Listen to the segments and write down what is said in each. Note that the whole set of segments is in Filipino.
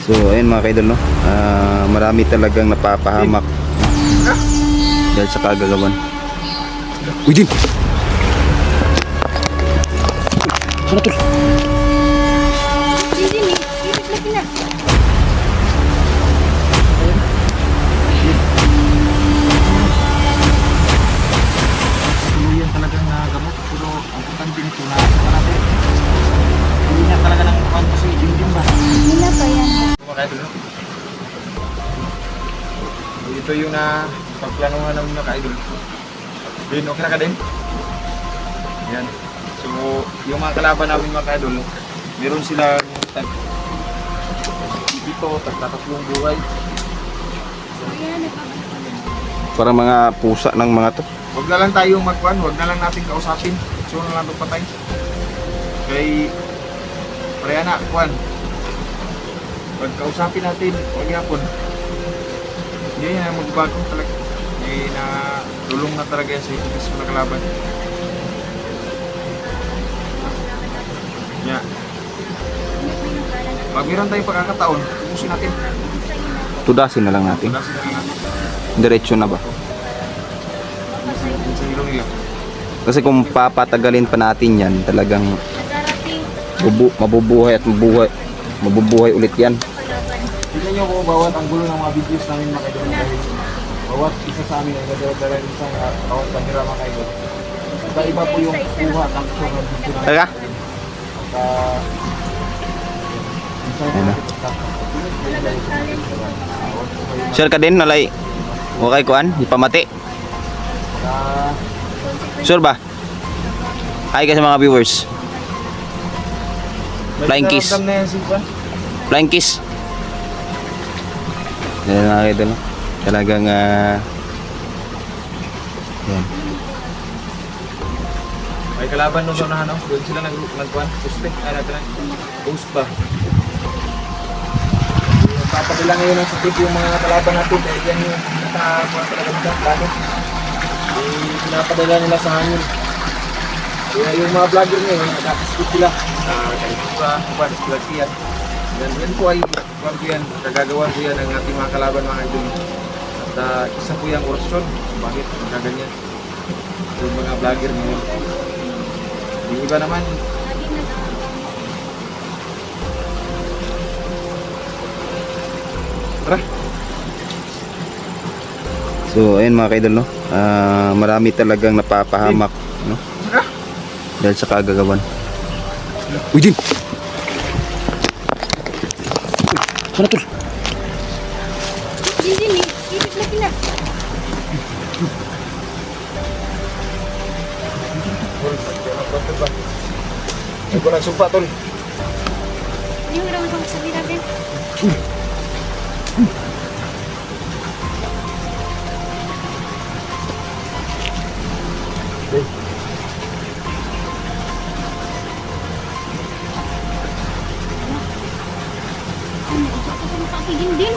So ayun mga kaidol, no? Marami talagang napapahamak dahil sa kagagawan. Uy din! Sana tol? Tuluyan talagang nagamot, pero ang importante nito na natin. Hindi na talaga ng kuhan kasi yung ba? Hindi na pa yan. Kumakain dulu. Ito yung pagplanuhan namin mga ka-idol. Din, okay na ka din? Yan. So, yung mga kalaban namin mga ka-idol, meron silang dito, tagtatatlong buhay. Para mga pusa ng mga to. Huwag na lang tayo magkuhan, huwag na lang natin kausapin. So na lang patay. Kay pareha na, kuhan. Pag kausapin natin, huwag yapon. Hindi na magbago talaga. Hindi na tulong na talaga yan sa itigis mo na kalaban. Yeah. Pag meron tayong pagkakataon, ubusin natin. Tudasin na lang natin. Tudasin na lang natin. Diretso na ba? Sa hilo nila. Kasi kung papatagalin pa natin yan, talagang mabubuhay at mabubuhay ulit yan. Tignan nyo kung bawat ang gulo ng mga videos namin mga kaidol. Bawat isa sa amin ay nagdala isang bawat kamera mga kaidol. Iba po yung kuha at action ng video namin. Talaga? Share ka din, nalay. Okay kuan, ipamati. Sure ba? Hi ka sa mga viewers. Flying kiss. Flying kiss. Yan mga kaidol. Talagang yan. May kalaban nung doon na ano, doon sila nagkuhan. Suspect, post ba? Papadala ngayon ng sakit yung mga kalaban natin dahil yan yung nakakuha talaga nila plano. Pinapadala nila sa hangin. Kaya yung mga vlogger ngayon, nakakaskip sila. Kalitura, kuhan, sila. Yan po ay kuhan ko yan, kagagawan ko yan ng ating mga kalaban mga idol. At isa po yung orasyon, bakit nagaganyan yung mga vlogger ngayon. Yung iba naman, tara. So ayun mga kaidol, no? Marami talagang napapahamak, no? Dahil sa kagagawan. Uy din! Sana tol? Hindi ni, ibig lagi na. Ay ko nagsumpa tol. Yung naman kung sabi natin. Din.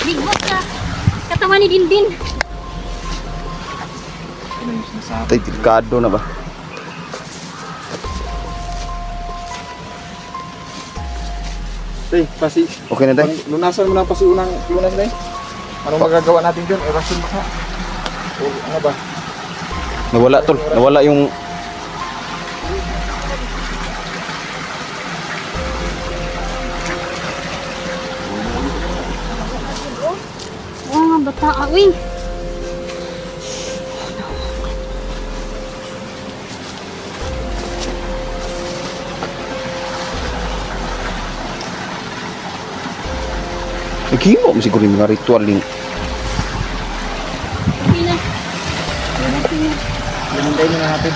Ligot ka. Katawan ni Dindin. Tay, delikado na ba? Tay, pasi. Okay na tayo? Lunasan mo na pasi unang lunas na eh. Anong magagawa natin dyan? Erasyon ba ka? O ano ba? Nawala tol, nawala yung Oh, bata. Uy. naghimo mo siguro yung mga ritual yung Pina. Pina. Lumintay na natin.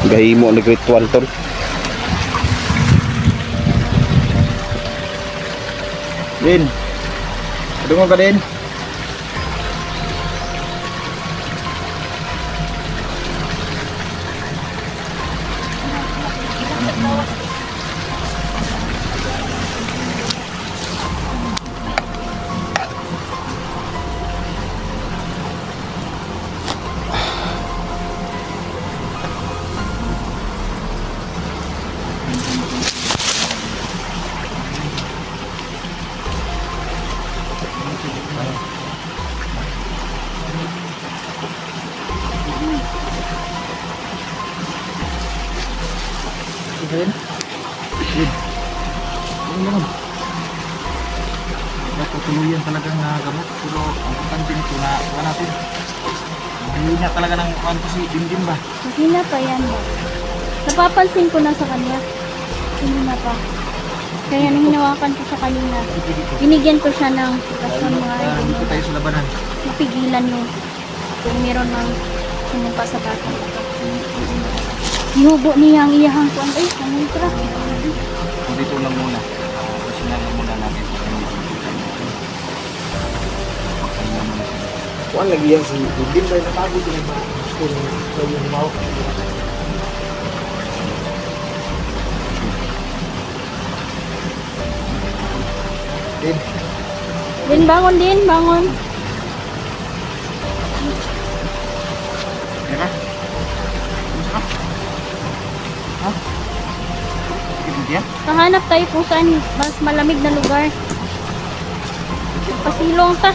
gahimo ang ritual tol. Din. Dungo ka din. din. Yun. Yun lang. Tuluyan talagang gamot. Pero ang importante nito na kuha natin. Hindi na talaga ng kuhaan ko si Dindim ba? Hindi na pa yan ba? Napapansin ko na sa kanya. Hindi na pa. Kaya nung hinawakan ko siya kanina, binigyan ko siya ng rason mga Dito tayo sa labanan. mapigilan yung kung meron ng sumumpa sa bata. Ihubo niya ang iyahang kuwan. Ay, ano ito ra? So dito lang muna. Personal lang muna natin. Kuhaan lagi yan si Dindim ba? Natago din ang mga gusto yung humawak. Din, bangon din, bangon. Teka. Kumusta ka? Ha? Ikit yan? Kahanap tayo kung saan mas malamig na lugar. Pasilong ta.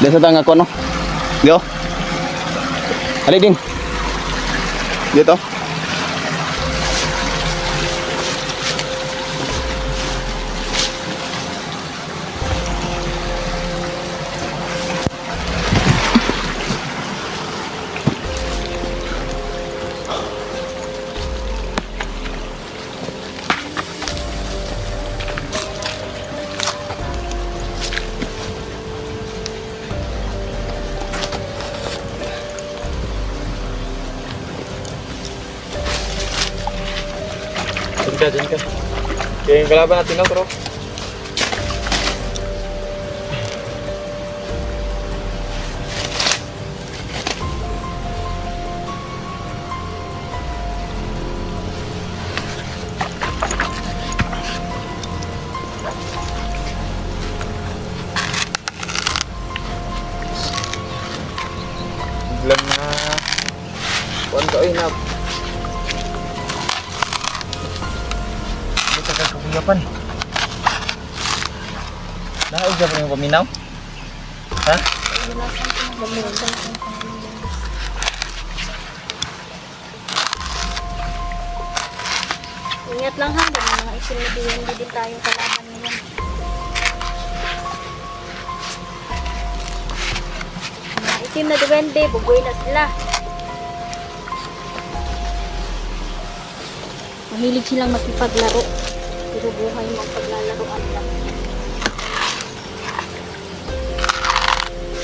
Desa tanga ko no. Yo. Ali din. Dito. Diyan ka. Kaya yung kalaban natin na, bro. Biglang na... Kuhan ka, ay na... Kakuyapan. Naog ka pa yung paminaw? Ha? Ingat lang ha, dahil mga isinibigyan din tayong kalaban ngayon. Mga itim na duwende, bugoy na sila. Mahilig silang makipaglaro. Pero buhay mong paglalaroan lang.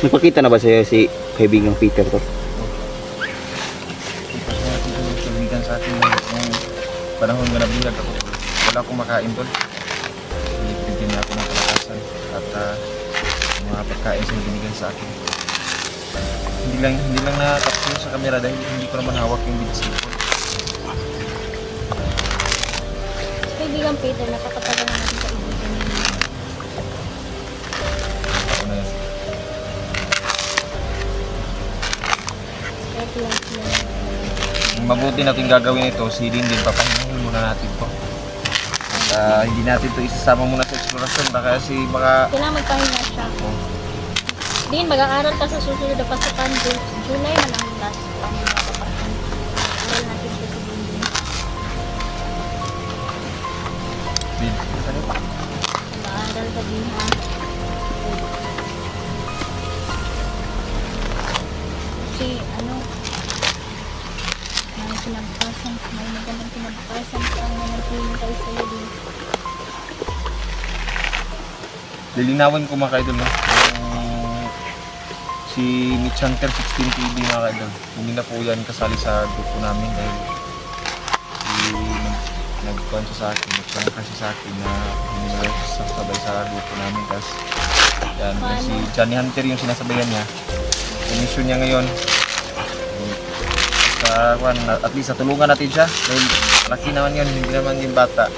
Nagpakita na ba sa'yo si kaibigang Peter to? Kaibigan sa atin yung panahon na nabulag ako. Wala akong makain doon. Bigyan niya ako ng kalakasan at mga pagkain sa binigyan sa akin. Hindi lang nakatapos sa camera dahil hindi ko naman hawak yung video ko. Kaibigan Peter, nakakatagal na natin sa ibigan niya. Ako na yan. Kaya lang sila. Ang mabuti natin gagawin ito, si Dindim, papahingahin muna natin to. At hindi natin to isasama muna sa eksplorasyon baka kasi baka... Kailangan magpahinga siya. Din, mag-aaral ka sa susunod na pasukan. July man ang last pahinga kapatid. Aral natin siya sa Dindim. Mag-aaral ka din ha. Kasi ano, may kinabukasan, may magandang kinabukasan pa ang nagpilintay sa'yo din. Lilinawin ko mga kaidol, no? Yung si Mitch Hunter 16 TV mga kaidol. Hindi na po yan kasali sa grupo namin dahil nagkuhan siya sa akin, nagpangka siya sa akin na hindi na sabay sa grupo namin. Tapos, yan, yan si Johnny Hunter yung sinasabayan niya. Yung mission niya ngayon, at least natulungan natin siya dahil malaki naman yun, hindi naman yung bata.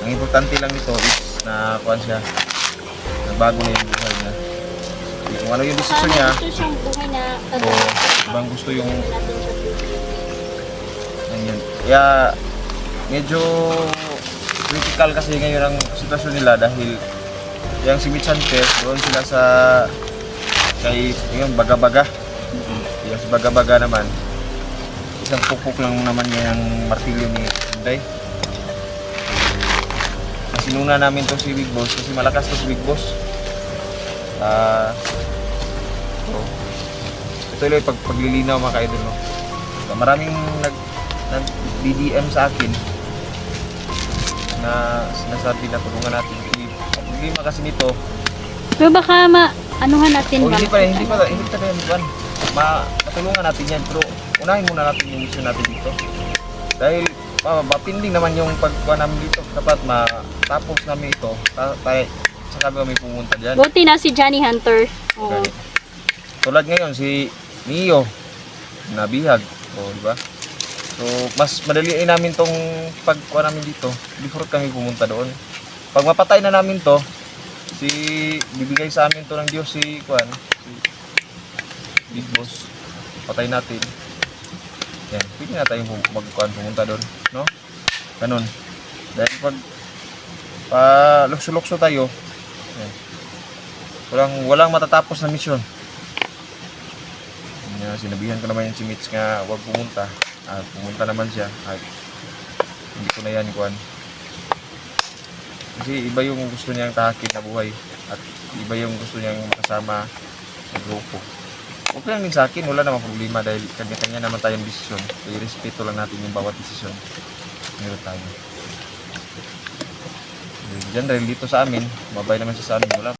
Ang importante lang nito is na kuhan siya, nagbago na yung buhay niya. Kung ano yung desisyon niya, Gusto siyang buhay na o ibang gusto yung natin siya pipili. ganyan. Kaya medyo critical kasi ngayon ang sitwasyon nila dahil yung si Mitch Hunter, doon sila sa kay yung Baga-Baga. Yung si Baga-Baga naman, isang pukpuk lang naman yung martilyo ni Inday. Sinuna namin to si Big Boss kasi malakas to si Big Boss. So, ito lang yung paglilinaw mga ka-idol, no? Maraming nag-DDM sa akin na sinasabi na tulungan natin. Ang problema kasi nito, Pero baka anuhan natin ba? hindi pa yan, matulungan natin yan, pero unahin muna natin yung mission natin dito. Dahil mapinding naman yung pagkuha namin dito. Dapat matapos namin ito, saka kami pumunta dyan. Buti na si Johnny Hunter. Oo. Ganit. Tulad ngayon si Mio nabihag, di ba? So mas madaliin namin tong pagkuha namin dito before kami pumunta doon. Pag mapatay na namin to, bibigay sa amin to ng Diyos si Big Boss. Patay natin. Yan, pwede na tayong pumunta doon, no? Ganun. Dahil pag lukso-lukso tayo, yan, walang matatapos na mission. Sinabihan ko naman yung si Mitch nga huwag pumunta. Pumunta naman siya. Hindi ko na yan kuhan. Kasi iba yung gusto niyang tahakin na buhay. At iba yung gusto niyang makasama sa grupo. Okay lang din sa akin, wala namang problema dahil kanya-kanya naman tayong desisyon. Kaya respeto lang natin yung bawat desisyon. Meron tayo. Diyan dahil dito sa amin, mabay naman siya sa amin. Wala